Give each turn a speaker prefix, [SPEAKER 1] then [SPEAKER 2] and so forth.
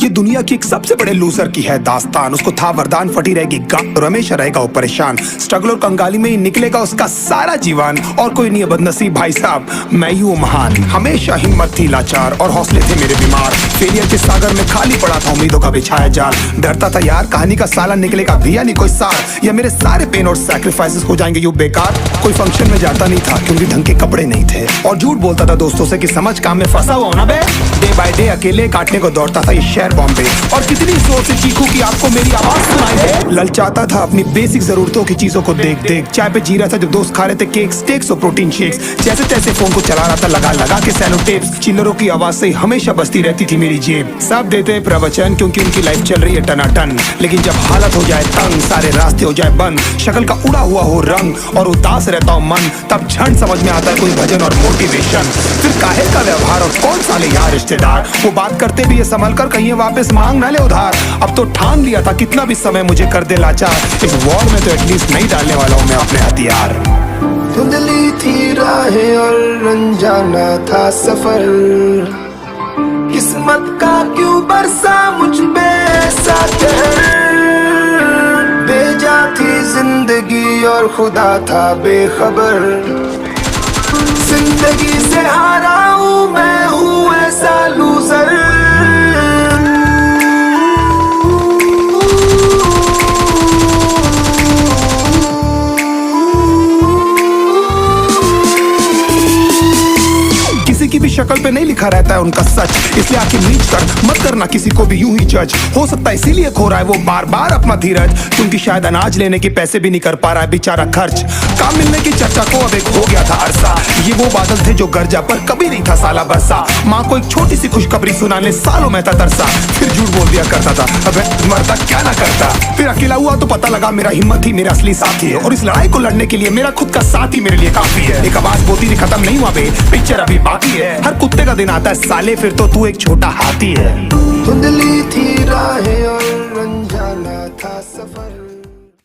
[SPEAKER 1] ये दुनिया की एक सबसे बड़े लूजर की है दास्तान। उसको था वरदान, फटी रहेगी गांठ, हमेशा रहेगा वो परेशान। स्ट्रगल और कंगाली में ही निकलेगा उसका सारा जीवन। और कोई नहीं है बदनसीब भाई साहब, मैं ही हूँ महान। हमेशा हिम्मत थी लाचार और हौसले थे मेरे बीमार। फेलियर के सागर में खाली पड़ा था उम्मीदों का बिछाया जाल। डरता था यार कहानी का साला निकलेगा भी या नहीं कोई सार, या मेरे सारे पेन और सैक्रिफाइसेस हो जाएंगे यूं बेकार। कोई फंक्शन में जाता नहीं था क्योंकि ढंग के कपड़े नहीं थे, और झूठ बोलता था दोस्तों से कि समझ काम में फंसा हुआ ना बे। डे बाय डे अकेले काटने को दौड़ता था ये शहर बॉम्बे, और कितनी जोर से चीखूं कि आपको मेरी आवाज सुनाई दे। ललचाता था अपनी बेसिक जरूरतों की चीजों को देख देख। चाय पे जी रहा था जब दोस्त खा रहे थे केक, स्टेक्स और प्रोटीन शेक्स। जैसे तैसे फोन को चला रहा था लगा लगा के सैलो टेप्स। चिल्लरों की आवाज से हमेशा बजती रहती थी मेरी जेब। सब देते प्रवचन क्योंकि उनकी लाइफ चल रही है टनाटन, लेकिन जब हालत हो जाए तंग, सारे रास्ते हो जाए बंद, शक्ल का उड़ा हुआ हो रंग और उदास रहता हो मन, तब झंड समझ में आता है कोई भजन और मोटिवेशन। फिर काहे का व्यवहार और कौन साले यार रिश्तेदार, वो बात करते भी ये संभल कर कहीं वापस मांग ना ले उधार। अब तो ठान लिया था कितना भी समय मुझे कर दे लाचार, इस वॉर में तो एटलीस्ट नहीं डालने वाला हूँ मैं अपने हथियार।
[SPEAKER 2] धुंधली थी राहें और अनजाना था सफर, किस्मत का क्यों बरसा मुझ पे ऐसा कहर। बेजा थी जिंदगी और खुदा था बेखबर, जिंदगी से हारा हूँ मैं, हूँ ऐसा लूजर।
[SPEAKER 1] की भी शक्ल पे नहीं लिखा रहता है उनका सच, इसलिए आके नीच कर मत करना किसी को भी यूं ही जज। हो सकता है इसीलिए खो रहा है वो बार बार अपना धीरज, क्योंकि शायद अनाज लेने के पैसे भी नहीं कर पा रहा है बेचारा खर्च। काम मिलने की चर्चा को अब एक हो गया था अरसा, ये वो बादल थे जो गरजा पर कभी नहीं था साला बरसा। माँ को एक छोटी सी खुशखबरी सुनाने सालों में था तरसा, फिर झूठ बोल दिया करता था अबे मरता क्या ना करता। फिर अकेला हुआ तो पता लगा मेरा हिम्मत ही मेरा असली साथी है, और इस लड़ाई को लड़ने के लिए मेरा खुद का साथ ही मेरे लिए काफी है। एक आवाज बोलती थी खत्म नहीं हुआ बे, पिक्चर अभी बाकी है। हर कुत्ते का दिन आता है साले, फिर तो तू एक छोटा हाथी है।
[SPEAKER 2] धुंधली थी राहें